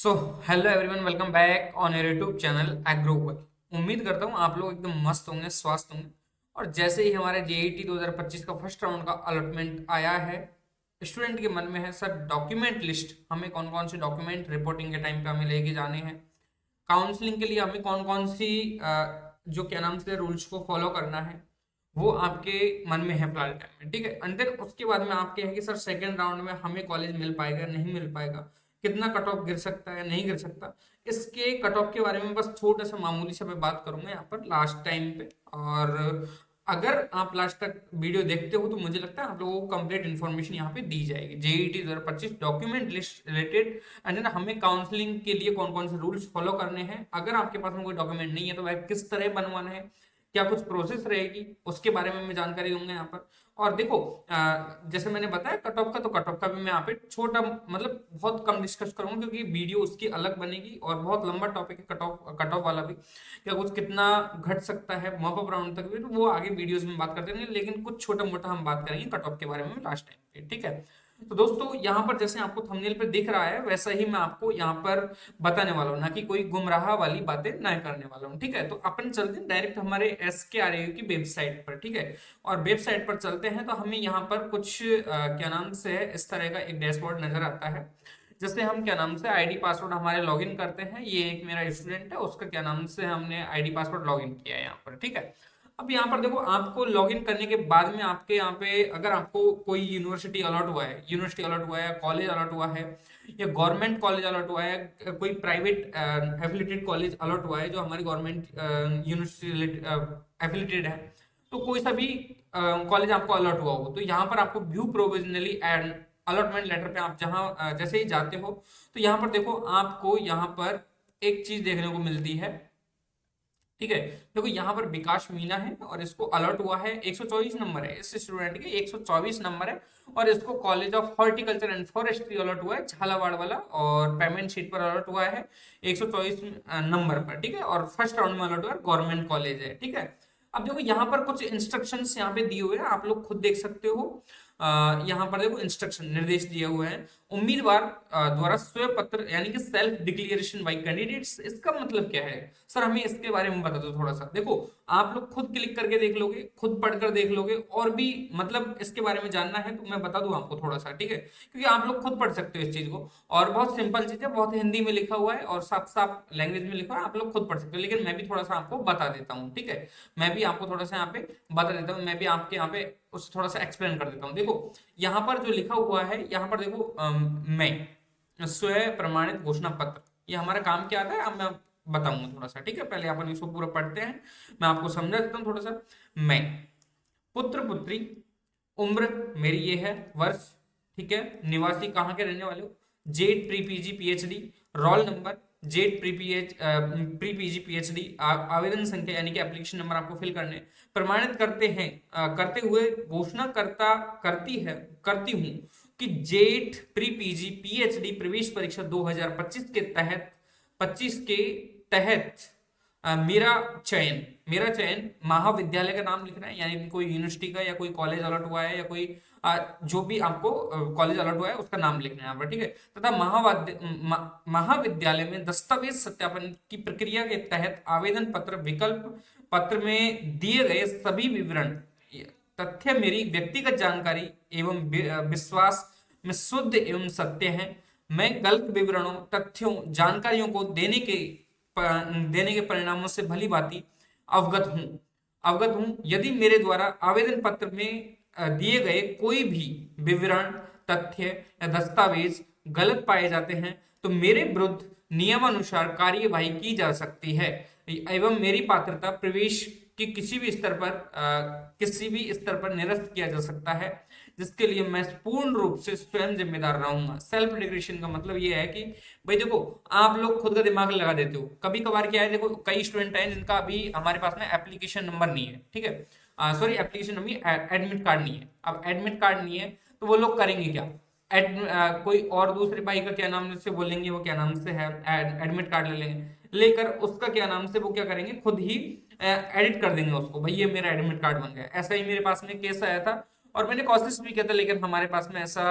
So hello everyone, welcome back on your YouTube channel Agrover. उम्मीद करता हूँ आप लोग एकदम मस्त होंगे, स्वस्थ होंगे। और जैसे ही हमारे जेईटी 2025 का फर्स्ट राउंड का अलॉटमेंट आया है, स्टूडेंट के मन में है सर डॉक्यूमेंट लिस्ट, हमें कौन कौन से डॉक्यूमेंट रिपोर्टिंग के टाइम पे हमें लेके जाने हैं, काउंसलिंग के लिए हमें कौन कौन सी जो क्या नाम से रूल्स को फॉलो करना है, वो आपके मन में है फिलहाल टाइम में। ठीक है, अंदर उसके बाद में आपके है कि सर सेकंड राउंड में हमें कॉलेज मिल पाएगा नहीं मिल पाएगा, कितना कट ऑफ गिर सकता है नहीं गिर सकता। इसके कट ऑफ के बारे में बस छोटा सा मामूली सा मैं बात करूंगा यहाँ पर लास्ट टाइम पे। और अगर आप लास्ट तक वीडियो देखते हो तो मुझे लगता है आप लोगों को कंप्लीट इन्फॉर्मेशन यहाँ पे दी जाएगी JET 2025 document list related. And then हमें काउंसलिंग के लिए कौन कौन से रूल्स फॉलो करने हैं, अगर आपके पास में कोई डॉक्यूमेंट नहीं है तो वह किस तरह बनवाना है, क्या कुछ प्रोसेस रहेगी, उसके बारे में मैं जानकारी दूंगा यहाँ पर। और देखो, जैसे मैंने बताया कट ऑफ का, तो कट ऑफ का भी मैं यहाँ पे छोटा मतलब बहुत कम डिस्कस करूंगा क्योंकि वीडियो उसकी अलग बनेगी और बहुत लंबा टॉपिक है कट ऑफ वाला भी। क्या कुछ कितना घट सकता है मॉप अप राउंड तक भी, तो वो आगे वीडियोस में बात करते रहेंगे, लेकिन कुछ छोटा मोटा हम बात करेंगे कट ऑफ के बारे में लास्ट टाइम पे। ठीक है, तो दोस्तों यहाँ पर जैसे आपको थंबनेल पे दिख रहा है वैसा ही मैं आपको यहाँ पर बताने वाला हूँ, ना कि कोई गुमराह वाली बातें ना करने वाला हूँ। ठीक है, तो अपन चलते हैं डायरेक्ट हमारे SKRAU की वेबसाइट पर। ठीक है, और वेबसाइट पर चलते हैं तो हमें यहाँ पर कुछ क्या नाम से है, इस तरह का एक डैशबोर्ड नजर आता है। जैसे हम क्या नाम से आईडी पासवर्ड हमारे लॉगिन करते हैं, ये एक मेरा स्टूडेंट है, उसका क्या नाम से हमने आईडी पासवर्ड लॉगिन किया है यहाँ पर। ठीक है, अब यहाँ पर देखो आपको लॉगिन करने के बाद में आपके यहाँ पे अगर आपको कोई यूनिवर्सिटी अलॉट हुआ है, कॉलेज अलॉट हुआ है, या गवर्नमेंट कॉलेज अलॉट हुआ है, कोई प्राइवेट एफिलिएटेड कॉलेज अलॉट हुआ है जो हमारी गवर्नमेंट यूनिवर्सिटी एफिलिएटेड है, तो कोई सा भी कॉलेज आपको अलॉट हुआ हो तो यहाँ पर आपको view provisionally and allotment letter पे आप जहाँ जैसे ही जाते हो तो यहाँ पर देखो आपको यहाँ पर एक चीज देखने को मिलती है। ठीक है, देखो यहाँ पर विकास मीना है और इसको अलर्ट हुआ है, 124 नंबर है इस स्टूडेंट के, 124 नंबर है। और इसको college of horticulture and forestry alert हुआ है झालावाड़ वाला, और पेमेंट शीट पर अलर्ट हुआ है 124 नंबर पर। ठीक है, और फर्स्ट राउंड में अलर्ट हुआ है, गवर्नमेंट कॉलेज है। ठीक है, अब देखो यहाँ पर कुछ इंस्ट्रक्शंस यहाँ पे दिए हुए हैं, आप लोग खुद देख सकते हो। यहाँ पर देखो इंस्ट्रक्शन निर्देश दिए हुए हैं। उम्मीदवार द्वारा स्वयं पत्र यानी कि सेल्फ डिक्लेरेशन बाय कैंडिडेट्स, इसका मतलब क्या है सर, हमें इसके बारे में बता दो थोड़ा सा। देखो आप लोग खुद क्लिक करके देख लोगे, खुद पढ़कर देख लोगे, और भी मतलब इसके बारे में जानना है तो मैं बता दूं आपको थोड़ा सा। ठीक है, क्योंकि आप लोग खुद पढ़ सकते हो इस चीज को, और बहुत सिंपल चीज है, बहुत हिंदी में लिखा हुआ है और साफ साफ लैंग्वेज में लिखा हुआ है, आप लोग खुद पढ़ सकते हो, लेकिन मैं भी थोड़ा सा आपको बता देता हूँ। ठीक है, मैं भी आपको थोड़ा सा यहाँ पे बता देता हूँ, मैं भी आपके यहाँ पे उस थोड़ा सा एक्सप्लेन कर देता हूँ। देखो यहाँ पर जो लिखा हुआ है, यहाँ पर देखो मैं स्वयं प्रमाणित घोषणा पत्र, ये हमारा काम क्या आता है अब मैं बताऊंगा थोड़ा सा। ठीक है, पहले अपन इसको पूरा पढ़ते हैं, मैं आपको समझा देता हूँ थोड़ा सा। मैं पुत्र पुत्री, उम्र मेरी ये है, वर्ष, ठीक है, निवासी कहाँ के रहने वाले हो, Z pre PG PhD, roll number Z pre PG PhD, आवेदन संख्या यानी कि एप्लीकेशन नंबर आपको फिल करने हैं। प्रमाणित करते हैं, करते हुए घोषणा करती हूँ कि जेड प्री पीजी पीएचडी प्रवेश परीक्षा 2025 के तहत 25 के तहत मेरा चयन महाविद्यालय का नाम लिखना है, यानी कि कोई यूनिवर्सिटी का या कोई कॉलेज अलॉट हुआ है या कोई जो भी आपको कॉलेज अलॉट हुआ है उसका नाम लिखना है यहाँ पर। ठीक है, तथा महाविद्यालय में दस्तावेज सत्यापन की प्रक्रिया के तहत आवेदन पत्र विकल्प पत्र में दिए गए सभी विवरण तथ्य मेरी व्यक्तिगत जानकारी एवं विश्वास में शुद्ध एवं सत्य है। मैं गलत विवरणों, तथ्यों, जानकारियों को देने के परिणामों से भली भांति अवगत हूं। यदि मेरे द्वारा आवेदन पत्र में दिए गए कोई भी विवरण, तथ्य या दस्तावेज गलत पाए जाते हैं तो मेरे विरुद्ध नियमानुसार कार्यवाही की जा सकती है एवं मेरी पात्रता प्रवेश की किसी भी स्तर पर निरस्त किया जा सकता है, जिसके लिए मैं पूर्ण रूप से स्वयं जिम्मेदार रहूंगा। सेल्फ डिक्लेरेशन का मतलब ये है कि भाई देखो आप लोग खुद का दिमाग लगा देते हो, कभी कभार क्या है, देखो कई स्टूडेंट हैं जिनका अभी हमारे पास में एप्लीकेशन नंबर नहीं है। ठीक है, sorry application number, admit card नहीं है। अब एडमिट कार्ड नहीं है तो वो लोग करेंगे क्या, कोई और दूसरे भाई का क्या नाम से बोलेंगे, वो क्या नाम से है एडमिट कार्ड ले लेंगे, लेकर उसका क्या नाम से वो क्या करेंगे, खुद ही एडिट कर देंगे उसको, भाई ये मेरा एडमिट कार्ड बन गया। ऐसा ही मेरे पास में केस आया था, और मैंने कोशिश भी किया था, लेकिन हमारे पास में ऐसा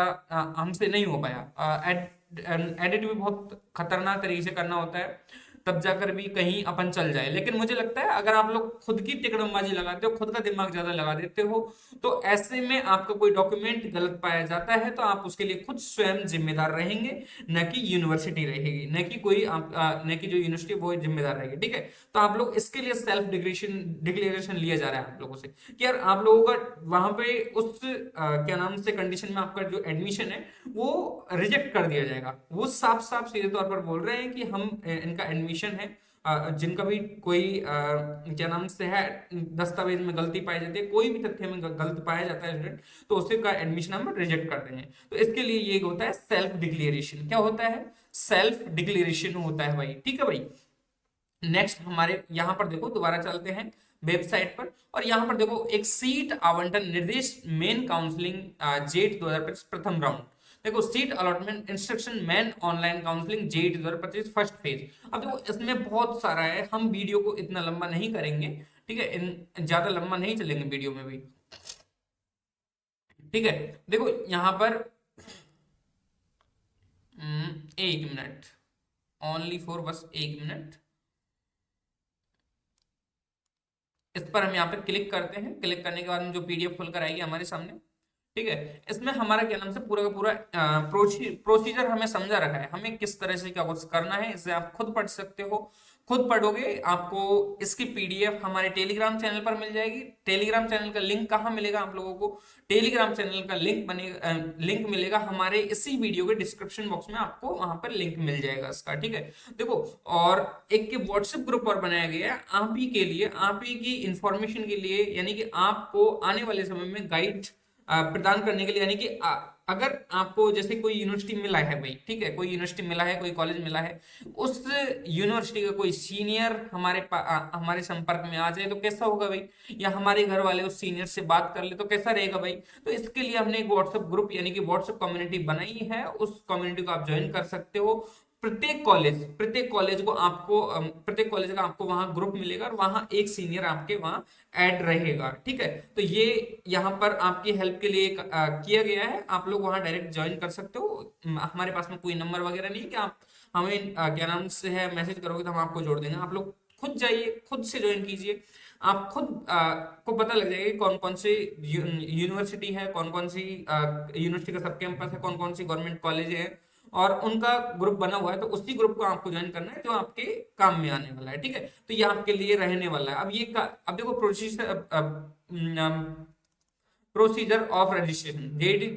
हमसे नहीं हो पाया। एडिट भी बहुत खतरनाक तरीके से करना होता है, तब जाकर भी कहीं अपन चल जाए। लेकिन मुझे लगता है अगर आप लोग खुद की टिकड़मबाजी लगाते हो, खुद का दिमाग ज्यादा लगा देते हो, तो ऐसे में आपका कोई डॉक्यूमेंट गलत पाया जाता है तो आप उसके लिए खुद स्वयं जिम्मेदार रहेंगे, न कि यूनिवर्सिटी रहेगी, न कि कोई आप न कि जो यूनिवर्सिटी वो जिम्मेदार रहेगी। ठीक है, तो आप लोग इसके लिए सेल्फ डिक्लेरेशन लिया जा रहा है आप लोगों से कि यार आप लोगों का वहां पे उस क्या नाम से कंडीशन में आपका जो एडमिशन है वो रिजेक्ट कर दिया जाएगा। वो साफ साफ सीधे तौर पर बोल रहे हैं कि हम इनका एडमिशन है, जिनका भी कोई क्या नाम से है दस्तावेज में गलती पाई जाती है, कोई भी तथ्य में गलत पाया जाता है स्टूडेंट, तो उससे का एडमिशन हम रिजेक्ट करते हैं। तो इसके लिए ये होता है सेल्फ डिक्लेरेशन। क्या होता है? सेल्फ डिक्लेरेशन होता है भाई। ठीक है भाई। नेक्स्ट हमारे यहाँ पर देखो, दोबारा चलते हैं वेबसाइट पर, और यहाँ पर देखो एक सीट आवंटन निर्देश मेन काउंसलिंग जेट 2025 प्रथम राउंड। देखो seat allotment instruction main online counselling jet 2025 first phase. अब देखो इसमें बहुत सारा है, हम वीडियो को इतना लंबा नहीं करेंगे। ठीक है, इन ज्यादा लंबा नहीं चलेंगे वीडियो में भी। ठीक है, देखो यहाँ पर 1 मिनट, ओनली फॉर बस 1 मिनट। इस पर हम यहाँ पे क्लिक करते हैं। क्लिक करने के बाद में जो पीडीएफ खुलकर आएगी हमारे सामने। ठीक है, इसमें हमारा क्या नाम से पूरा का पूरा प्रोसीजर हमें समझा रखा है, हमें किस तरह से क्या कुछ करना है, इसे आप खुद पढ़ सकते हो। खुद पढ़ोगे, आपको इसकी पीडीएफ हमारे टेलीग्राम चैनल पर मिल जाएगी। टेलीग्राम चैनल का लिंक कहाँ मिलेगा आप लोगों को? टेलीग्राम चैनल का लिंक बनेगा, लिंक मिलेगा हमारे इसी वीडियो के डिस्क्रिप्शन बॉक्स में, आपको वहां पर लिंक मिल जाएगा इसका। ठीक है, देखो और एक के व्हाट्सएप ग्रुप पर बनाया गया है आप ही के लिए, आप ही की इंफॉर्मेशन के लिए, यानी कि आपको आने वाले समय में गाइड प्रदान करने के लिए। यानी कि अगर आपको जैसे कोई यूनिवर्सिटी मिला है भाई, ठीक है, कोई यूनिवर्सिटी मिला है, कोई कॉलेज मिला है, उस यूनिवर्सिटी का कोई सीनियर हमारे संपर्क में आ जाए तो कैसा होगा भाई, या हमारे घर वाले उस सीनियर से बात कर ले तो कैसा रहेगा भाई। तो इसके लिए हमने एक व्हाट्सएप ग्रुप यानी कि व्हाट्सएप कम्युनिटी बनाई है, उस कम्युनिटी को आप ज्वाइन कर सकते हो। प्रत्येक कॉलेज को प्रत्येक कॉलेज का आपको वहां ग्रुप मिलेगा, और वहां एक सीनियर आपके वहां ऐड रहेगा। ठीक है, तो ये यहाँ पर आपकी हेल्प के लिए किया गया है, आप लोग वहां डायरेक्ट ज्वाइन कर सकते हो। हमारे पास में कोई नंबर वगैरह नहीं है कि आप हमें क्या नाम से है मैसेज करोगे तो हम आपको जोड़ देंगे। आप लोग खुद जाइए, खुद से ज्वाइन कीजिए, आप खुद को पता लग जाएगा कि कौन कौन सी यूनिवर्सिटी है, कौन कौन सी यूनिवर्सिटी का सब कैंपस है, कौन कौन सी गवर्नमेंट कॉलेज है, और उनका ग्रुप बना हुआ है, तो उसी ग्रुप को आपको ज्वाइन करना है जो आपके काम में आने वाला है। ठीक है, तो ये आपके लिए रहने वाला है। अब देखो procedure of registration JD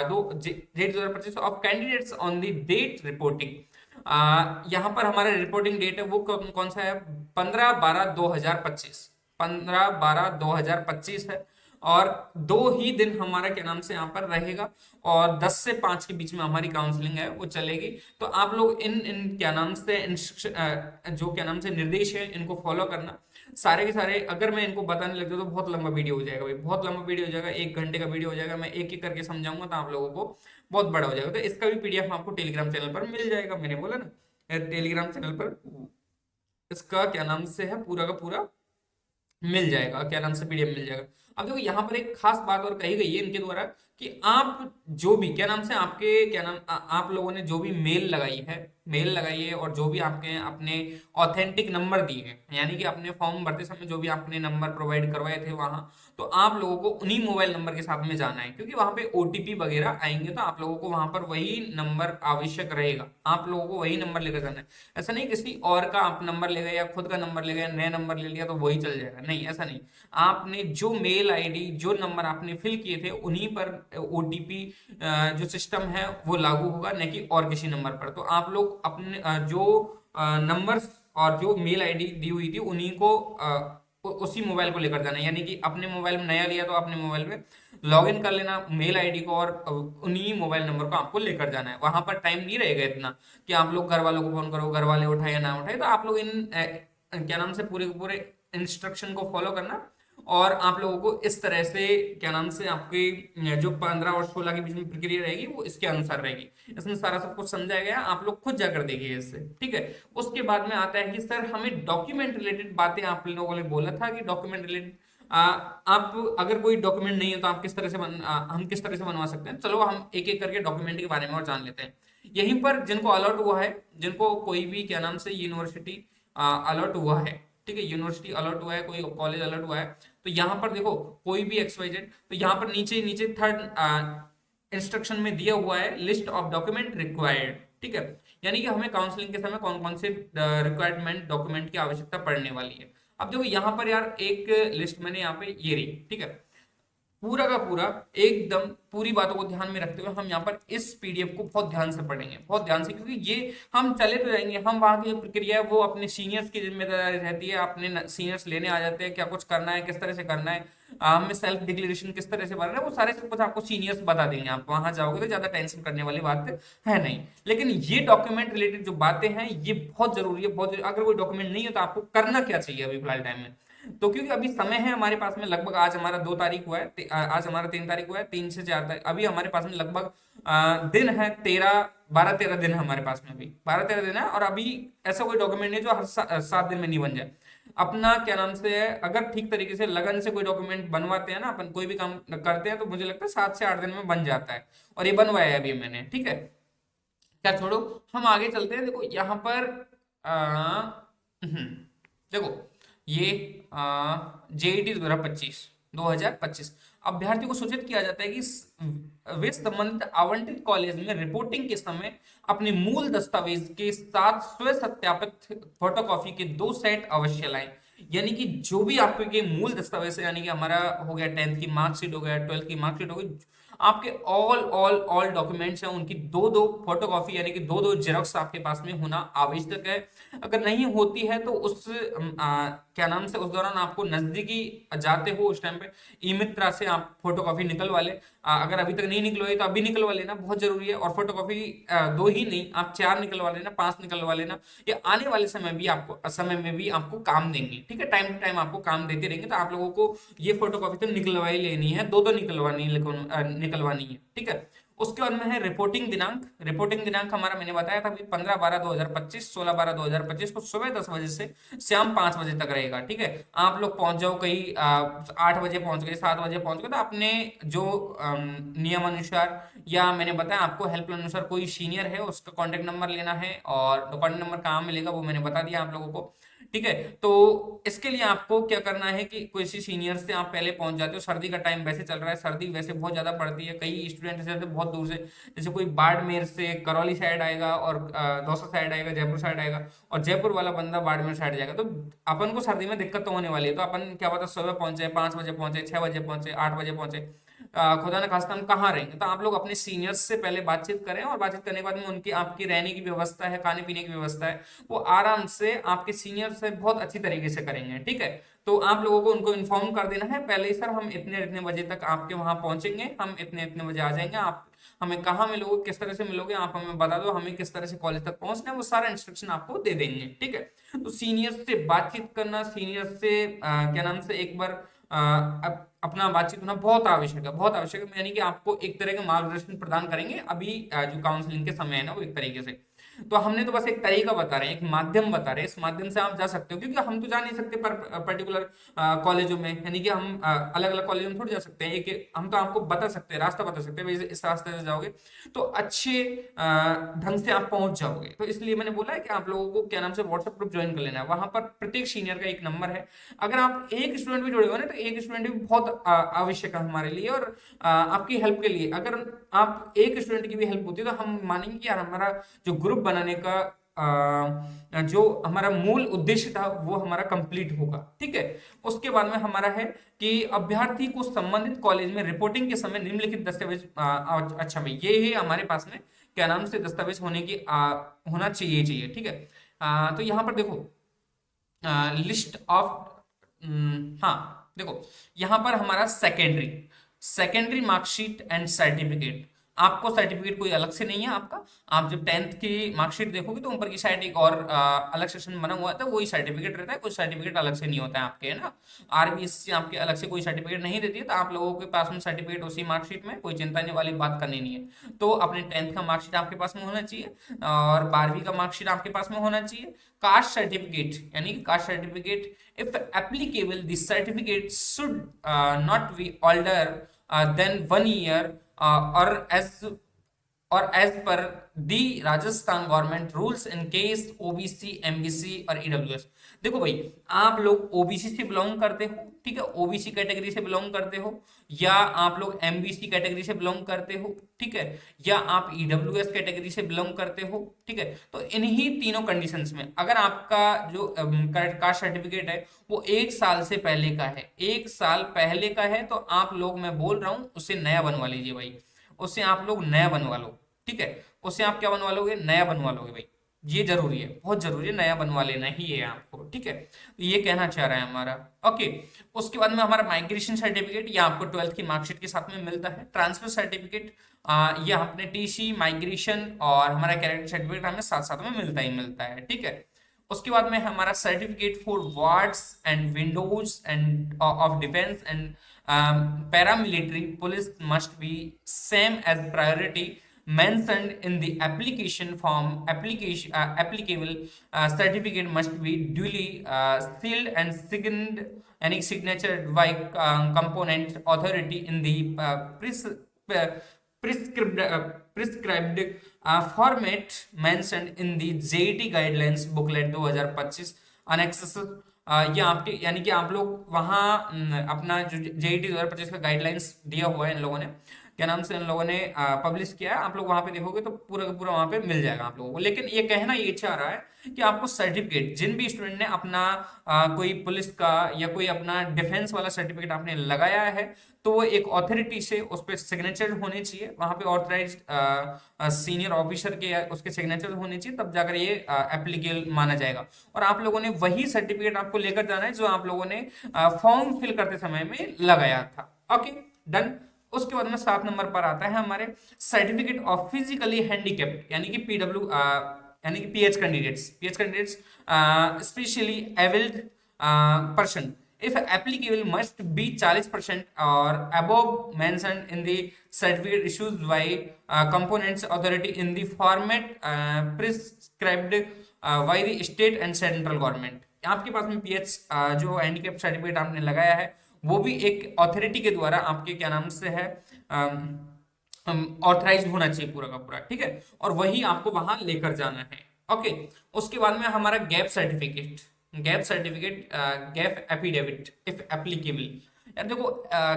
2025 of candidates on the date reporting. यहाँ पर हमारा रिपोर्टिंग डेट है वो कौन कौन सा है? 15/12/2025, 15/12/2025 है। और 2 ही दिन हमारा क्या नाम से यहाँ पर रहेगा, और 10 से 5 के बीच में हमारी काउंसलिंग है वो चलेगी। तो आप लोग इन इन क्या नाम से इंस्ट्रक्शन जो क्या नाम से निर्देश है इनको फॉलो करना सारे के सारे। अगर मैं इनको बताने लग जाऊँ तो बहुत लंबा वीडियो हो जाएगा भाई, बहुत लंबा वीडियो हो जाएगा, 1 घंटे का वीडियो हो जाएगा। मैं एक एक करके समझाऊंगा तो आप लोगों को बहुत बड़ा हो जाएगा। तो इसका भी पीडीएफ आपको टेलीग्राम चैनल पर मिल जाएगा, मैंने बोला ना टेलीग्राम चैनल पर इसका क्या नाम से है पूरा का पूरा मिल जाएगा, क्या नाम से पीडीएफ मिल जाएगा। अब देखो यहाँ पर एक खास बात और कही गई है इनके द्वारा कि आप जो भी क्या नाम से आपके क्या नाम आप लोगों ने जो भी मेल लगाई है और जो भी आपके अपने ऑथेंटिक नंबर दिए हैं, यानी कि अपने फॉर्म भरते समय जो भी आपने नंबर प्रोवाइड करवाए थे वहां, तो आप लोगों को उन्हीं मोबाइल नंबर के साथ में जाना है, क्योंकि वहां पे ओटीपी वगैरह आएंगे तो आप लोगों को वहां पर वही नंबर आवश्यक रहेगा, आप लोगों को वही नंबर लेकर जाना है। ऐसा नहीं किसी और का आप नंबर ले गए या खुद का नंबर ले गए, नया नंबर ले लिया तो वही चल जाएगा, नहीं ऐसा नहीं। आपने जो मेल आईडी जो नंबर आपने फिल किए थे उन्हीं पर ओटीपी जो सिस्टम है वो लागू होगा, न कि और किसी नंबर पर। तो आप लोग अपने जो नंबर और जो मेल आईडी दी हुई थी उन्हीं को उसी मोबाइल को लेकर जाना है, यानी कि अपने मोबाइल में नया लिया तो अपने मोबाइल में लॉग इन कर लेना मेल आईडी को, और उन्हीं मोबाइल नंबर को आपको लेकर जाना है। वहां पर टाइम नहीं रहेगा इतना कि आप लोग घर वालों को फोन करो, घर वाले उठाए या ना उठाए। तो आप लोग इन क्या नाम से पूरे के पूरे इंस्ट्रक्शन को फॉलो करना, और आप लोगों को इस तरह से क्या नाम से आपकी जो 15 और 16 के बीच में प्रक्रिया रहेगी वो इसके अनुसार रहेगी। इसमें सारा सब कुछ समझाया गया, आप लोग खुद जाकर देखिए इससे। ठीक है, उसके बाद में आता है कि सर हमें डॉक्यूमेंट रिलेटेड बातें आप लोगों ने बोला था कि डॉक्यूमेंट रिलेटेड आप अगर कोई डॉक्यूमेंट नहीं है तो आप किस तरह से हम किस तरह से बनवा सकते हैं, चलो हम एक एक करके डॉक्यूमेंट के बारे में और जान लेते हैं। यहीं पर जिनको अलॉट हुआ है, जिनको कोई भी क्या नाम से यूनिवर्सिटी अलॉट हुआ है, ठीक है, यूनिवर्सिटी अलॉट हुआ है, कोई कॉलेज अलॉट हुआ है, तो यहाँ पर देखो कोई भी XYZ, तो यहाँ पर नीचे नीचे थर्ड इंस्ट्रक्शन में दिया हुआ है लिस्ट ऑफ डॉक्यूमेंट रिक्वायर्ड, ठीक है, यानी कि हमें काउंसलिंग के समय कौन कौन से रिक्वायरमेंट डॉक्यूमेंट की आवश्यकता पड़ने वाली है। अब देखो यहाँ पर यार एक लिस्ट मैंने यहाँ पे ये रही, ठीक है, पूरा का पूरा एकदम पूरी बातों को ध्यान में रखते हुए हम यहाँ पर इस PDF को बहुत ध्यान से पढ़ेंगे, बहुत ध्यान से, क्योंकि ये हम चले तो जाएंगे, हम वहां की जो प्रक्रिया है वो अपने सीनियर्स की जिम्मेदारी रहती है, अपने सीनियर्स लेने आ जाते हैं, क्या कुछ करना है, किस तरह से करना है, हमें सेल्फ डिक्लेरेशन किस तरह से भरना है, वो सारे सब कुछ आपको सीनियर्स बता देंगे। आप वहां जाओगे तो ज्यादा टेंशन करने वाली बात है नहीं। लेकिन ये डॉक्यूमेंट रिलेटेड जो बातें हैं ये बहुत जरूरी है, बहुत जरूरी। अगर कोई डॉक्यूमेंट नहीं है तो आपको करना क्या चाहिए अभी फिलहाल टाइम में, तो क्योंकि अभी समय है हमारे पास में, लगभग आज हमारा 2 तारीख हुआ है, आज हमारा 3 तारीख हुआ है, 3 से 4 तारीख, अभी हमारे पास में लगभग दिन है 12-13 दिन है हमारे पास में, अभी 12-13 दिन है, और अभी ऐसा कोई डॉक्यूमेंट नहीं जो हर 7 दिन में नहीं बन जाए। अपना क्या नाम से है, अगर ठीक तरीके से लगन से कोई डॉक्यूमेंट बनवाते हैं ना, अपन कोई भी काम करते हैं, तो मुझे लगता है 7 से 8 दिन में बन जाता है, और ये बनवाया है अभी मैंने, ठीक है। क्या छोड़ो, हम आगे चलते हैं। देखो यहाँ पर देखो ये JET 2025 अभ्यर्थियों को सूचित किया जाता है कि वे संबंधित आवंटित कॉलेज में रिपोर्टिंग के समय अपने मूल दस्तावेज के साथ स्व सत्यापित फोटोकॉपी के 2 सेट अवश्य लाएं। यानी कि जो भी आपके मूल दस्तावेज है, यानी कि हमारा हो गया 10th की मार्कशीट, हो गया 12th की मार्कशीट, हो गई, आपके ऑल ऑल ऑल डॉक्यूमेंट्स हैं, उनकी दो दो फोटोकॉपी यानी कि दो दो जेरोक्स आपके पास में होना आवश्यक है। अगर नहीं होती है तो उस क्या नाम से, उस दौरान आपको नजदीकी जाते हो उस टाइम पे ई मित्रा से आप फोटोकॉपी निकलवा ले। अगर अभी तक नहीं निकलवाई तो अभी निकलवा लेना, बहुत जरूरी है। और फोटोकॉपी 2 ही नहीं, आप 4 निकलवा लेना, 5 निकलवा लेना, ये आने वाले समय में भी आपको काम देंगे, ठीक है, टाइम टू टाइम आपको काम देते रहेंगे। तो आप लोगों को ये फोटोकॉपी तो निकलवा ही लेनी है, दो दो निकलवानी है, ठीक है। उसके बाद में है रिपोर्टिंग दिनांक। रिपोर्टिंग दिनांक हमारा मैंने बताया था अभी 15/12/2025, 16/12/2025 को सुबह 10 बजे से शाम 5 बजे तक रहेगा, ठीक है। आप लोग पहुंच जाओ, कहीं 8 बजे पहुंच गए, 7 बजे पहुंच गए, तो अपने जो नियम अनुसार, या मैंने बताया आपको हेल्पलाइन अनुसार कोई सीनियर है उसका कॉन्टेक्ट नंबर लेना है, और कॉन्टेक्ट नंबर कहाँ मिलेगा वो मैंने बता दिया आप लोगों को, ठीक है। तो इसके लिए आपको क्या करना है कि किसी सीनियर से आप पहले पहुंच जाते हो। सर्दी का टाइम वैसे चल रहा है, सर्दी वैसे बहुत ज्यादा पड़ती है, कई स्टूडेंट से बहुत दूर से, जैसे कोई बाड़मेर से करौली साइड आएगा, और दौसा साइड आएगा, जयपुर साइड आएगा, और जयपुर वाला बंदा बाड़मेर साइड जाएगा, तो अपन को सर्दी में दिक्कत तो होने वाली है। तो अपन क्या पता सुबह पहुंचे, 5 बजे पहुंचे, 6 बजे पहुंचे, 8 बजे पहुंचे, खुदा न खास्ता हम कहाँ रहेंगे। तो आप लोग अपने सीनियर्स से पहले बातचीत करें, और बातचीत करने के बाद में उनकी आपकी रहने की व्यवस्था है, खाने पीने की व्यवस्था है, वो आराम से आपके सीनियर से बहुत अच्छी तरीके से करेंगे, ठीक है। तो आप लोगों को उनको इन्फॉर्म कर देना है पहले ही, सर हम इतने इतने बजे तक आपके वहां पहुंचेंगे, हम इतने इतने बजे आ जाएंगे, आप हमें कहाँ मिलोगे, किस तरह से मिलोगे, आप हमें बता दो, हमें किस तरह से कॉलेज तक पहुंचना है, वो सारा इंस्ट्रक्शन आपको दे देंगे, ठीक है। तो सीनियर से बातचीत करना, सीनियर से क्या नाम से एक बार अपना बातचीत होना बहुत आवश्यक है, बहुत आवश्यक है। यानी कि आपको एक तरह का मार्गदर्शन प्रदान करेंगे अभी जो काउंसलिंग के समय है ना, वो एक तरीके से। तो हमने तो बस एक तरीका बता रहे हैं, एक माध्यम बता रहे हैं, इस माध्यम से आप जा सकते हो, क्योंकि हम तो जा नहीं सकते पर्टिकुलर कॉलेजों में, यानी कि हम अलग अलग कॉलेजों में थोड़ी जा सकते हैं। एक हम तो आपको बता सकते हैं, रास्ता बता सकते हैं, भाई इस रास्ते से जाओगे तो अच्छे ढंग से आप पहुंच जाओगे। तो इसलिए मैंने बोला है कि आप लोगों को क्या नाम से व्हाट्सएप ग्रुप ज्वाइन कर लेना है, वहां पर प्रत्येक सीनियर का एक नंबर है। अगर आप एक स्टूडेंट भी जुड़े हो ना, तो एक स्टूडेंट भी बहुत आवश्यक है हमारे लिए, और आपकी हेल्प के लिए। अगर आप एक स्टूडेंट की भी हेल्प होती है तो हम मानेंगे कि यार हमारा जो ग्रुप बनाने का जो हमारा मूल उद्देश्य था वो हमारा कंप्लीट होगा, ठीक है। उसके बाद में हमारा है कि अभ्यर्थी को संबंधित कॉलेज में रिपोर्टिंग के समय निम्नलिखित दस्तावेज, अच्छा भाई ये ही हमारे पास में क्या नाम से दस्तावेज होने की होना चाहिए, ठीक है। तो यहाँ पर देखो लिस्ट ऑफ, हाँ देखो यहाँ पर हमारा secondary secondary marksheet and certificate, आपको सर्टिफिकेट कोई अलग से नहीं है आपका। आप जब 10th की मार्कशीट देखोगे तो ऊपर की साइड एक और अलग सेक्शन बना हुआ था, वही सर्टिफिकेट रहता है, कोई सर्टिफिकेट अलग से नहीं होता है आपके, है ना। आरबीएससी आपके अलग से कोई सर्टिफिकेट नहीं देती है, तो आप लोगों के पास में सर्टिफिकेट उसी मार्कशीट में, कोई चिंता नहीं वाली बात करनी नहीं है। तो अपने 10th का मार्कशीट आपके पास में होना चाहिए और 12वीं का मार्कशीट आपके पास में होना चाहिए। कास्ट सर्टिफिकेट, यानी कि caste certificate, if applicable this certificate should not be older than 1 year or as per the Rajasthan government rules in case OBC, MBC और ईडब्ल्यूएस। देखो भाई, आप लोग ओबीसी से बिलोंग करते हो, ठीक है, ओबीसी कैटेगरी से बिलोंग करते हो, या आप लोग एमबीसी कैटेगरी से बिलोंग करते हो, ठीक है, या आप ईडब्ल्यूएस कैटेगरी से बिलोंग करते हो, ठीक है, तो इन्हीं तीनों कंडीशंस में अगर आपका जो कास्ट सर्टिफिकेट है वो 1 साल से पहले का है, 1 साल पहले का है, तो आप लोग, मैं बोल रहा हूं, उससे नया बनवा लीजिए भाई, उससे आप लोग नया बनवा लो, ठीक है, उससे आप क्या बनवा लोगे, नया बनवा लोगे भाई। ये जरूरी है, बहुत जरूरी है, नया बनवा लेना ही है आपको, ठीक है। तो ये कहना चाह रहा है हमारा, ओके। उसके बाद में हमारा माइग्रेशन सर्टिफिकेट, ये आपको 12th की मार्कशीट के साथ में मिलता है। ट्रांसफर सर्टिफिकेट, ये अपने टीसी, माइग्रेशन और हमारा कैरेक्टर सर्टिफिकेट हमें साथ साथ में मिलता ही मिलता है, ठीक है। उसके बाद में हमारा certificate for wards and windows and of defence and paramilitary police must be same as priority mentioned in the application form. Applicable certificate must be duly sealed and signed, any signature by component authority in the prescribed prescribed format mentioned in the JET guidelines booklet 2025 annexes। ये आपके, यानी कि आप लोग वहाँ अपना जो JET 2025 का गाइडलाइंस दिया हुआ है इन लोगों ने, क्या नाम से इन लोगों ने पब्लिश किया है, आप लोग वहां पे देखोगे तो पूरा का पूरा वहां पे मिल जाएगा आप लोगों को। लेकिन ये कहना ये चाह रहा है कि आपको सर्टिफिकेट, जिन भी स्टूडेंट ने अपना कोई पुलिस का या कोई अपना डिफेंस वाला सर्टिफिकेट आपने लगाया है, तो वो एक अथॉरिटी से उस पर सिग्नेचर होने चाहिए, वहां पे ऑथराइज सीनियर ऑफिसर के उसके सिग्नेचर होने चाहिए, तब जाकर ये एप्लीकेबल माना जाएगा। और आप लोगों ने वही सर्टिफिकेट आपको लेकर जाना है जो आप लोगों ने फॉर्म फिल करते समय में लगाया था, ओके, डन। उसके बाद में 7 नंबर पर आता है हमारे सर्टिफिकेट ऑफ फिजिकली हैंडीकैप्ड, यानी कि पीडब्ल्यू, यानी कि pH candidates specially abled person, if applicable must be 40% or above mentioned in the certificate issued by components authority in the format prescribed by the state and central government। आपके पास में pH जो handicap certificate आपने लगाया है वो भी एक authority के द्वारा आपके क्या नाम से है ऑथराइज होना चाहिए पूरा का पूरा, ठीक है, और वही आपको वहां लेकर जाना है, ओके। उसके बाद में हमारा गैप एफिडेविट इफ एप्लीकेबल। यार देखो,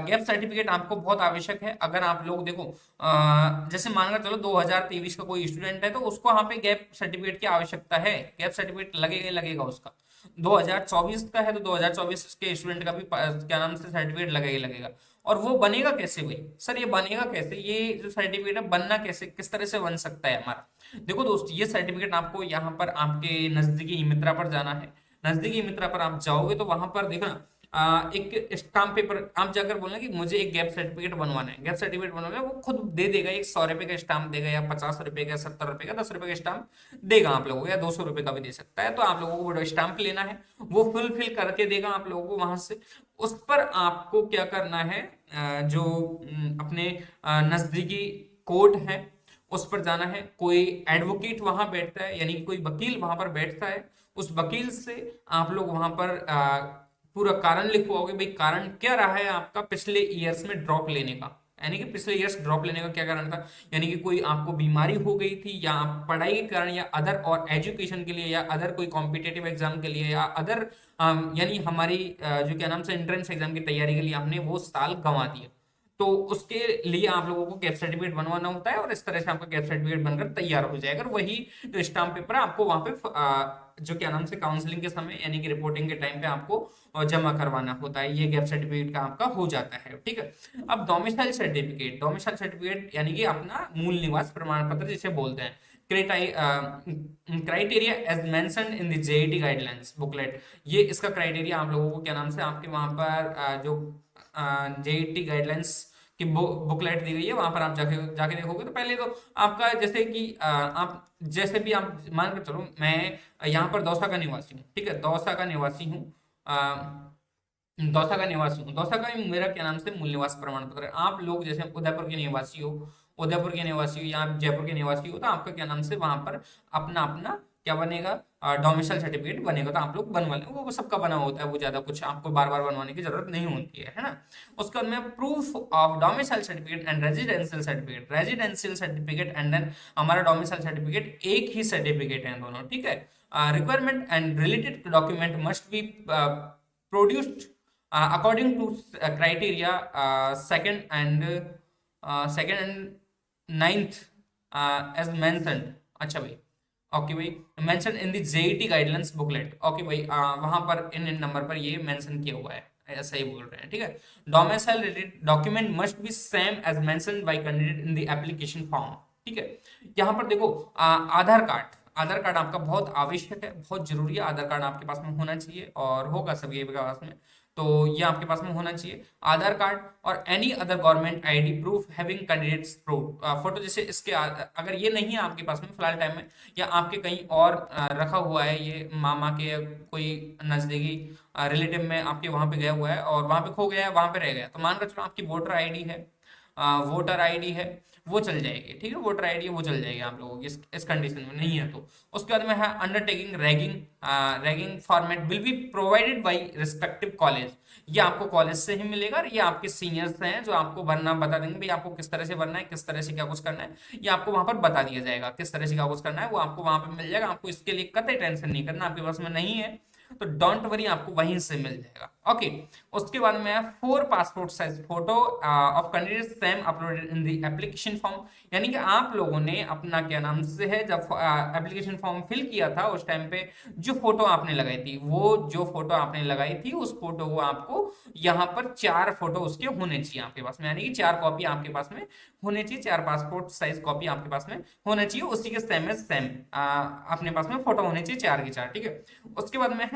गैप सर्टिफिकेट आपको बहुत आवश्यक है। अगर आप लोग देखो, जैसे मानकर चलो 2023 का कोई स्टूडेंट है तो उसको वहां पे गैप सर्टिफिकेट की आवश्यकता है, गैप सर्टिफिकेट लगेगा उसका। 2024 का है तो 2024 के स्टूडेंट का भी क्या नाम से सर्टिफिकेट लगेगा। और वो बनेगा कैसे भाई, सर ये बनेगा कैसे, ये जो सर्टिफिकेट है बनना कैसे, किस तरह से बन सकता है हमारा। देखो दोस्त, ये सर्टिफिकेट आपको यहाँ पर आपके नजदीकी मित्रा पर जाना है, नजदीकी मित्रा पर आप जाओगे तो वहां पर देखना एक स्टाम्प पेपर, आप जाकर बोलना कि मुझे एक गैप सर्टिफिकेट बनवाना है, गैप सर्टिफिकेट बनवाना है, वो खुद दे देगा, एक 100 रुपए का स्टाम्प देगा या 50 रुपए का, 70 रुपए का, 10 रुपए का स्टाम्प देगा आप लोगों को, या 200 रुपए का भी दे सकता है। तो आप लोगों को वो स्टाम्प लेना है, वो फुलफिल करके देगा आप लोगों को वहां से। उस पर आपको क्या करना है, जो अपने नजदीकी कोर्ट है उस पर जाना है, कोई एडवोकेट वहां बैठता है, यानी कोई वकील वहां पर बैठता है, उस वकील से आप लोग वहां पर पूरा कारण लिखवाओगे, भाई कारण क्या रहा है आपका पिछले ईयर्स में ड्रॉप लेने का, यानी कि पिछले ईयर्स ड्रॉप लेने का क्या कारण था, यानी कि कोई आपको बीमारी हो गई थी, या आप पढ़ाई के कारण, या अदर और एजुकेशन के लिए, या अदर कोई कॉम्पिटेटिव एग्जाम के लिए, या अदर यानी हमारी जो क्या नाम से एंट्रेंस एग्जाम की तैयारी के लिए हमने वो साल गंवा दिया, तो उसके लिए आप लोगों को गैप सर्टिफिकेट बनवाना होता है, और इस तरह से आपका गैप सर्टिफिकेट बनकर तैयार हो जाएगा। और वही जो स्टाम्प पेपर है आपको वहां पे जो क्या नाम से काउंसलिंग के समय, यानी कि रिपोर्टिंग के टाइम पे आपको जमा करवाना होता है, ये गैप सर्टिफिकेट का आपका हो जाता है, ठीक है। अब डोमिसाइल सर्टिफिकेट यानी कि अपना मूल निवास प्रमाण पत्र जिसे बोलते हैं, criteria as mentioned in the JET guidelines booklet. ये इसका क्राइटेरिया आप लोगों को क्या नाम से आपके वहां पर जो जेईटी गाइडलाइंस की बुकलेट दी गई है, वहां पर आप जाके जाके देखोगे तो पहले तो आपका जैसे कि आप जैसे भी आप मान कर चलो, मैं यहाँ पर दौसा का निवासी हूँ, ठीक है, दौसा का निवासी हूँ, दौसा का निवासी हूँ, दौसा का ही मेरा क्या नाम से मूल निवास प्रमाण पत्र है। आप लोग जैसे उदयपुर के निवासी हो, उदयपुर के निवासी हो या आप जयपुर के निवासी हो, तो आपका क्या नाम से वहां पर अपना अपना क्या बनेगा, डोमिसाइल सर्टिफिकेट बनेगा, तो आप लोग बनवा लें, वो सबका बना होता है, वो ज्यादा कुछ आपको बार बार बनवाने की जरूरत नहीं होती है ना। उसके बाद में proof of domicile certificate and residential certificate, residential certificate and then हमारा डोमिसाइल सर्टिफिकेट, एक ही सर्टिफिकेट है दोनों, ठीक है। Requirement and related document must be produced according to criteria second and ninth as mentioned। अच्छा भाई, ओके भाई, mention in the JET guidelines booklet, okay भाई, वहां पर इन नंबर पर ये मेंशन किया हुआ है, ऐसा ही बोल रहे हैं, ठीक है। Domicile related document must be same as mentioned by candidate in the application form, ठीक है। यहाँ पर देखो, आधार कार्ड, आधार कार्ड आपका बहुत आवश्यक है, बहुत जरूरी है, आधार कार्ड आपके पास में होना चाहिए और होगा सबके पास में, तो ये आपके पास में होना चाहिए आधार कार्ड, और any other government ID proof having candidates proof photo, जैसे इसके अगर ये नहीं है आपके पास में फिलहाल टाइम में, या आपके कहीं और रखा हुआ है, ये मामा के या कोई नजदीकी रिलेटिव में आपके वहां पे गया हुआ है और वहां पे खो गया है, वहां पे रह गया, तो मान कर चलो आपकी वोटर आईडी है, वोटर आईडी है, वो चल जाएगी, ठीक है, वोटर आईडी वो चल जाएगी आप लोगों की इस कंडीशन में नहीं है तो। उसके बाद में है undertaking ragging, ragging format will be provided by respective college, ये आपको कॉलेज से ही मिलेगा, और ये आपके सीनियर्स हैं जो आपको भरना बता देंगे भाई आपको किस तरह से भरना है, किस तरह से क्या कुछ करना है, ये आपको वहां पर बता दिया जाएगा, किस तरह से क्या कुछ करना है वो आपको वहां पर मिल जाएगा, आपको इसके लिए कतई टेंशन नहीं करना, आपके पास में नहीं है तो डोंट वरी, आपको वहीं से मिल जाएगा, ओके। उसके बाद में 4 passport size photo of candidate same uploaded in the application form, यानी कि आप लोगों ने अपना क्या नाम से है, जब एप्लीकेशन फॉर्म फिल किया था उस टाइम पे जो फोटो आपने लगाई थी, वो जो फोटो आपने लगाई थी उस फोटो को आपको यहाँ पर 4 फोटो उसके होने चाहिए आपके पास में, यानी कि 4 कॉपी आपके पास में होने चाहिए, 4 पासपोर्ट साइज कॉपी आपके पास में होने चाहिए, उसी के सेम एज सेम अपने पास में फोटो होने चाहिए 4 की 4, ठीक है। उसके बाद में है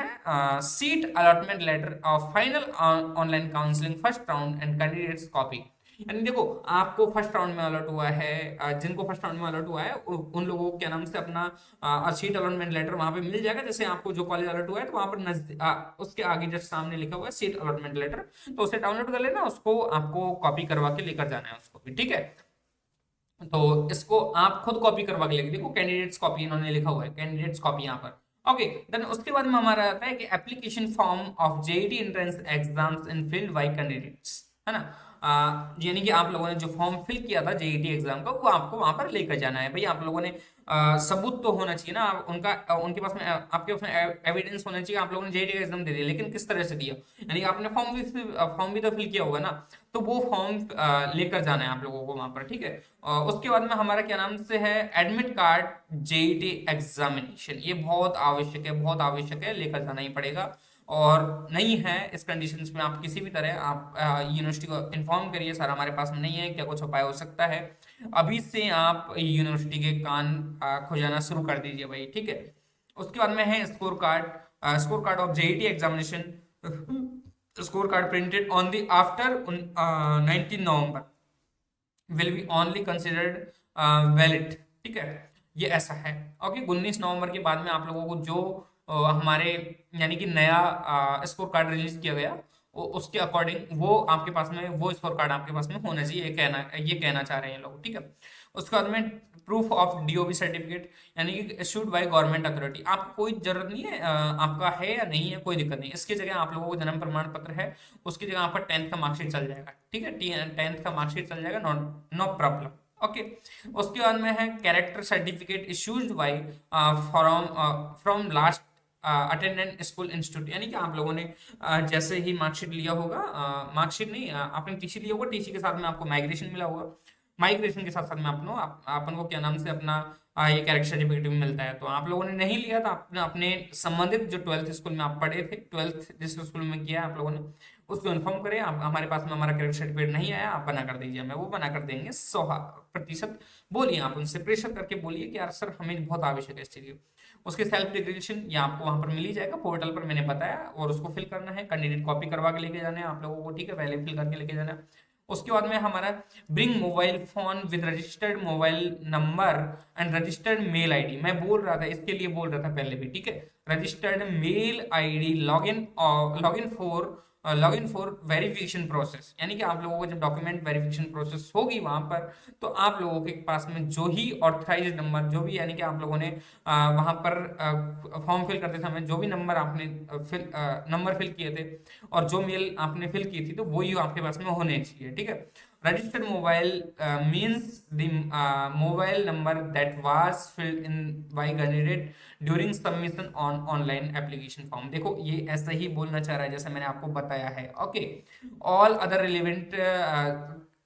seat allotment letter of final online counselling first round and candidates copy, यानी देखो आपको फर्स्ट राउंड में अलॉट हुआ है, जिनको फर्स्ट राउंड में अलॉट हुआ है उन लोगों को क्या नाम से अपना सीट अलॉटमेंट लेटर वहां पे मिल जाएगा, जैसे आपको जो कॉलेज अलॉट हुआ है तो वहां पर उसके आगे जस्ट सामने लिखा हुआ है सीट अलॉटमेंट लेटर, तो उसे डाउनलोड कर लेना, उसको आपको कॉपी करवा के लेकर जाना है उसको भी, ठीक है। तो इसको आप खुद कॉपी करवा के लेके देखो, कैंडिडेट्स कॉपी इन्होंने लिखा हुआ है, कैंडिडेट्स कॉपी यहाँ पर, ओके। देन उसके बाद में हमारा आता है कि application form of JET entrance exams in field bye candidates, है ना, यानी कि आप लोगों ने जो फॉर्म फिल किया था जेईटी एग्जाम का वो आपको वहां पर लेकर जाना है भाई, आप लोगों ने सबूत तो होना चाहिए ना, उनका उनके पास में आपके पास में एविडेंस होना चाहिए, आप लोगों ने जेईटी का एग्जाम दे दिया, लेकिन किस तरह से दिया, यानी कि आपने फॉर्म भी तो फिल किया होगा ना, तो वो फॉर्म लेकर जाना है आप लोगों को वहां पर, ठीक है। उसके बाद में हमारा क्या नाम से है एडमिट कार्ड जेईटी एग्जामिनेशन, ये बहुत आवश्यक है, बहुत आवश्यक है, लेकर जाना ही पड़ेगा, और नहीं है इस कंडीशंस में आप किसी भी तरह आप यूनिवर्सिटी को इन्फॉर्म करिए सर हमारे पास में नहीं है, क्या कुछ उपाय हो सकता है, अभी से आप यूनिवर्सिटी के कान खुजाना शुरू कर दीजिए भाई, ठीक है। उसके बाद में है score card of JET examination, score card printed on the after 19 November will be only considered valid, ठीक है, ये ऐसा है, ओके। 19 नवंबर के बाद में आप लोगों को जो हमारे यानी कि नया स्कोर कार्ड रिलीज किया गया उसके अकॉर्डिंग वो आपके पास में वो स्कोर कार्ड आपके पास में होना चाहिए, ये कहना चाह रहे हैं लोग, ठीक है। उसके बाद में प्रूफ ऑफ डीओबी सर्टिफिकेट, यानी कि इशूड बाय गवर्नमेंट अथॉरिटी, आपको कोई जरूरत नहीं है आपका है या नहीं है कोई दिक्कत नहीं, इसकी जगह आप लोगों को जन्म प्रमाण पत्र है उसकी जगह आपका 10th का मार्कशीट चल जाएगा, ठीक है, 10th का मार्कशीट चल जाएगा, नो प्रॉब्लम, ओके। उसके बाद में है character certificate issued by from from last attendant school institute, यानी कि आप लोगों ने जैसे ही मार्कशीट लिया होगा, मार्कशीट नहीं आपने टीसी लिया होगा, टीसी के साथ में आपको माइग्रेशन मिला होगा, माइग्रेशन के साथ साथ में अपन को क्या नाम से अपना ये कैरेक्टर सर्टिफिकेट भी मिलता है, तो आप लोगों ने नहीं लिया था आपने अपने संबंधित जो 12th स्कूल में आप पढ़े थे, 12th जिस स्कूल में किया आप लोगों ने उसको इन्फॉर्म करें, आप हमारे पास में हमारा कैरेक्टर सर्टिफिकेट नहीं आया, आप बना कर दीजिए, हमें वो बना कर देंगे 100%, बोलिए आप उनसे प्रेशर करके बोलिए कि यार सर हमें बहुत आवश्यक है इस चीज की। उसके सेल्फ डिक्लेरेशन ये आपको वहां पर मिल ही जाएगा पोर्टल पर, मैंने बताया, और उसको फिल करना है, कैंडिडेट कॉपी करवा के लेके जाना है आप लोगों को, ठीक है, पहले फिल करके लेके जाना है। उसके बाद में हमारा bring mobile phone with registered mobile number and registered mail ID. मैं बोल रहा था, इसके लिए बोल रहा था पहले भी, ठीक है। Registered mail ID login login for verification process, यानी कि आप लोगों को जब डॉक्यूमेंट वेरिफिकेशन प्रोसेस होगी वहां पर, तो आप लोगों के पास में जो ही ऑथराइज नंबर, जो भी यानी कि आप लोगों ने वहां पर फॉर्म फिल करते समय जो भी नंबर आपने नंबर फिल किए थे और जो मेल आपने फिल की थी, तो वही आपके पास में होने चाहिए, ठीक है। Registered mobile means the mobile number that was filled in by candidate during submission on online application form. देखो ये ऐसा ही बोलना चाह रहा है जैसे मैंने आपको बताया है, okay. All other relevant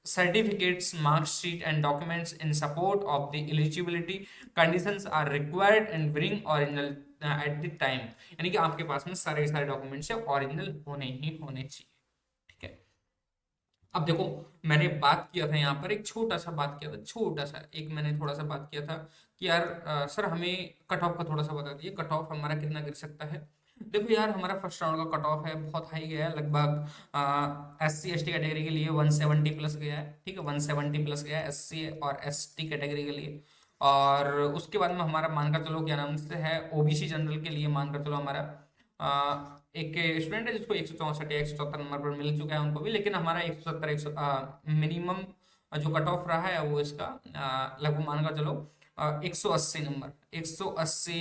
certificates, mark sheet and documents in support of the eligibility conditions are required and bring original at the time। यानी कि आपके पास में सारे सारे डॉक्यूमेंट्स ओरिजिनल होने ही होने चाहिए, ठीक है। अब देखो मैंने बात किया था यहाँ पर, एक छोटा सा बात किया था, छोटा सा एक मैंने थोड़ा सा बात किया था कि यार सर हमें कट ऑफ का थोड़ा सा बता दीजिए, कट ऑफ हमारा कितना गिर सकता है। देखो यार हमारा फर्स्ट राउंड का कट ऑफ है बहुत हाई गया है, लगभग SC ST कैटेगरी के लिए 170 प्लस गया है, ठीक है। 170 प्लस गया है SC और ST कैटेगरी के लिए। और उसके बाद में हमारा मानकर चलो क्या नाम से है, OBC जनरल के लिए मानकर चलो हमारा एक स्टूडेंट है जिसको 164 या 174 नंबर पर मिल चुका है उनको भी, लेकिन हमारा 170 मिनिमम जो कट ऑफ रहा है वो इसका लगभग मानकर चलो 180 नंबर, 180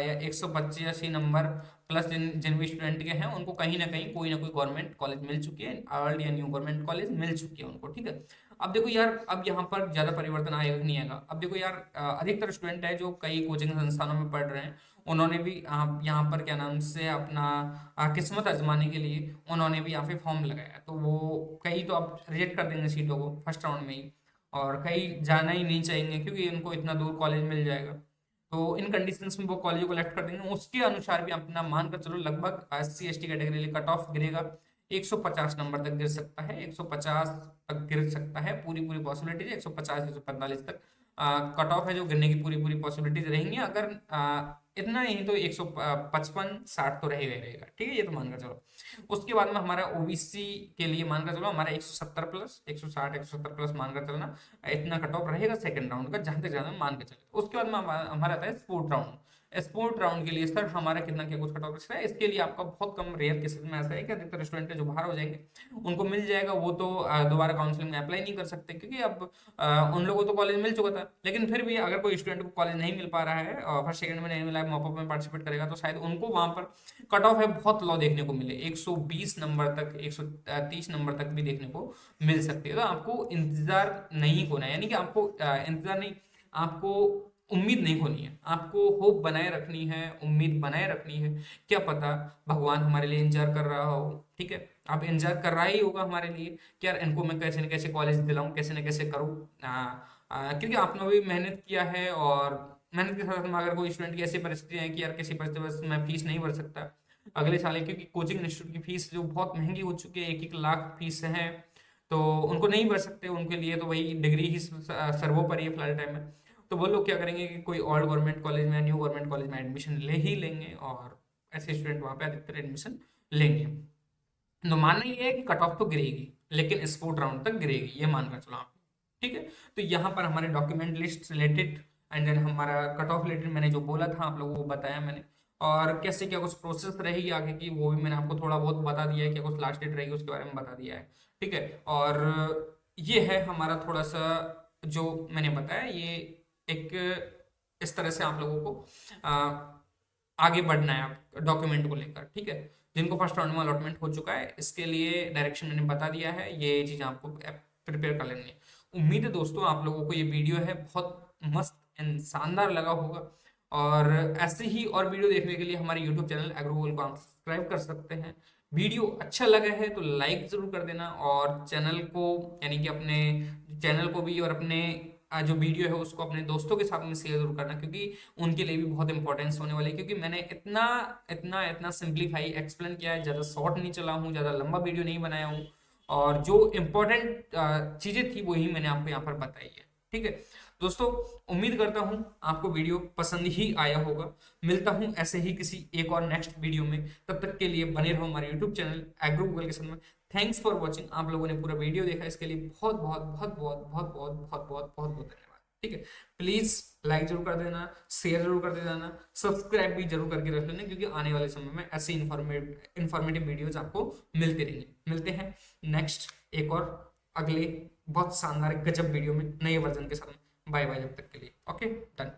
या 185 नंबर प्लस जिन भी स्टूडेंट के हैं उनको कहीं ना कहीं कोई ना कोई गवर्नमेंट कॉलेज मिल चुकी है, ओल्ड या न्यू गवर्नमेंट कॉलेज मिल चुकी है उनको, ठीक है। अब देखो यार अब यहाँ पर ज्यादा परिवर्तन आएगा कि नहीं आएगा। अब देखो यार अधिकतर स्टूडेंट है जो कई कोचिंग संस्थानों में पढ़ रहे हैं, उन्होंने भी यहाँ पर क्या नाम से अपना किस्मत आजमाने के लिए उन्होंने भी यहाँ पे फॉर्म लगाया, तो वो कई तो अब रिजेक्ट कर देंगे सीटों को फर्स्ट राउंड में ही, और कई जाना ही नहीं चाहेंगे क्योंकि उनको इतना दूर कॉलेज मिल जाएगा, तो इन कंडीशंस में वो कॉलेज को लेफ्ट कर देंगे। उसके अनुसार भी अपना मान कर चलो लगभग SC ST category cut off गिरेगा 150 नंबर तक गिर सकता है, 150 तक गिर सकता है, पूरी पूरी पॉसिबिलिटीज 150 145 तक कट ऑफ है जो गिरने की पूरी पूरी पॉसिबिलिटीज रहेंगी। अगर इतना नहीं तो 155-60 तो रहेगा ही रहेगा, ठीक है, ये तो मानकर चलो। उसके बाद में हमारा OBC के लिए मानकर चलो हमारा 170 प्लस 160 170 प्लस मानकर चलना, इतना कट ऑफ रहेगा सेकंड राउंड का, जहां तक ज्यादा मान के चले। उसके बाद में हमारा आता है स्पोर्ट राउंड। स्पोर्ट राउंड के लिए सर हमारा कितना क्या कुछ कट ऑफ है, इसके लिए आपका बहुत कम रेयर केसेस में ऐसा है कि अधिकतर स्टूडेंट जो बाहर हो जाएंगे उनको मिल जाएगा, वो तो दोबारा काउंसलिंग में अप्लाई नहीं कर सकते क्योंकि अब उन लोगों को तो कॉलेज मिल चुका था। लेकिन फिर भी अगर कोई स्टूडेंट को कॉलेज नहीं मिल पा रहा है और फर्स्ट सेकंड में नहीं मिला है, मॉपअप में पार्टिसिपेट करेगा, तो शायद उनको वहां पर कट ऑफ है बहुत लो देखने को मिले, 120 नंबर तक 130 नंबर तक भी देखने को मिल सकती है। तो आपको इंतजार नहीं होना है, यानी कि आपको इंतजार नहीं, आपको उम्मीद नहीं होनी है, आपको होप बनाए रखनी है, उम्मीद बनाए रखनी है। क्या पता भगवान हमारे लिए इंतजार कर रहा हो, ठीक है। अब इंतजार कर रहा ही होगा हमारे लिए कि यार इनको मैं कैसे न कैसे कॉलेज दिलाऊं, कैसे न कैसे करूं, क्योंकि आपने भी मेहनत किया है, और मेहनत के साथ में अगर कोई स्टूडेंट की ऐसी परिस्थिति है कि यार किसी परिस्थिति में फीस नहीं भर सकता अगले साल, क्योंकि कोचिंग इंस्टीट्यूट की फीस जो बहुत महंगी हो चुकी है, 1-1 लाख फीस है, तो उनको नहीं भर सकते, उनके लिए तो वही डिग्री ही सर्वोपरि है फिलहाल टाइम में। तो वो लोग क्या करेंगे कि कोई ओल्ड गवर्नमेंट कॉलेज में, न्यू गवर्नमेंट कॉलेज में एडमिशन ले ही लेंगे, और ऐसे स्टूडेंट वहाँ पे अधिकतर एडमिशन लेंगे। तो मानना ये है कि कट ऑफ तो गिरेगी, लेकिन स्पोर्ट राउंड तक गिरेगी, ये मानकर चलो आप, ठीक है। तो यहाँ पर हमारे document list related and then हमारा कट ऑफ रिलेटेड मैंने जो बोला था आप लोगों को बताया मैंने, और कैसे क्या कुछ प्रोसेस रहेगी आगे की वो भी मैंने आपको थोड़ा बहुत बता दिया है, क्या कुछ लास्ट डेट रहेगी उसके बारे में बता दिया है, ठीक है। और ये है हमारा थोड़ा सा जो मैंने बताया, ये एक इस तरह से आप लोगों को आगे बढ़ना है डॉक्यूमेंट को लेकर, ठीक है। जिनको फर्स्ट राउंड में अलॉटमेंट हो चुका है इसके लिए डायरेक्शन मैंने बता दिया है, ये चीज़ आपको प्रिपेयर कर लेनी है। उम्मीद है दोस्तों आप लोगों को ये वीडियो है बहुत मस्त एंड शानदार लगा होगा, और ऐसे ही और वीडियो देखने के लिए हमारे यूट्यूब चैनल एग्रोगोल को आप सब्सक्राइब कर सकते हैं। वीडियो अच्छा लगा है तो लाइक जरूर कर देना, और चैनल को यानी कि अपने चैनल को भी और अपने जो वीडियो है उसको अपने दोस्तों के साथ में शेयर जरूर करना, क्योंकि उनके लिए भी बहुत इंपॉर्टेंस होने वाली है। क्योंकि मैंने इतना इतना इतना सिंप्लीफाई एक्सप्लेन किया है, ज़्यादा शॉर्ट नहीं चला हूँ, ज़्यादा लंबा वीडियो नहीं बनाया हूँ, और जो इम्पोर्टेंट चीज़ें थी वही मैंने आपको यहाँ पर बताई है, ठीक है दोस्तों। उम्मीद करता हूँ आपको वीडियो पसंद ही आया होगा। मिलता हूँ ऐसे ही किसी एक और नेक्स्ट वीडियो में, तब तक के लिए बने रहो हमारे यूट्यूब चैनल एग्रो गूगल के साथ में। Thanks for watching. आप लोगों ने पूरा वीडियो देखा, इसके लिए बहुत बहुत बहुत बहुत बहुत बहुत बहुत बहुत बहुत बहुत धन्यवाद। ठीक है, प्लीज लाइक जरूर कर देना, शेयर जरूर कर देना, सब्सक्राइब भी जरूर करके रख लेना, क्योंकि आने वाले समय में ऐसे इन्फॉर्मेटिव वीडियोज आपको मिलते रहेंगे। मिलते हैं नेक्स्ट एक और अगले बहुत शानदार गजब वीडियो में नए वर्जन के साथ। बाय बाय जब तक के लिए। Okay, done.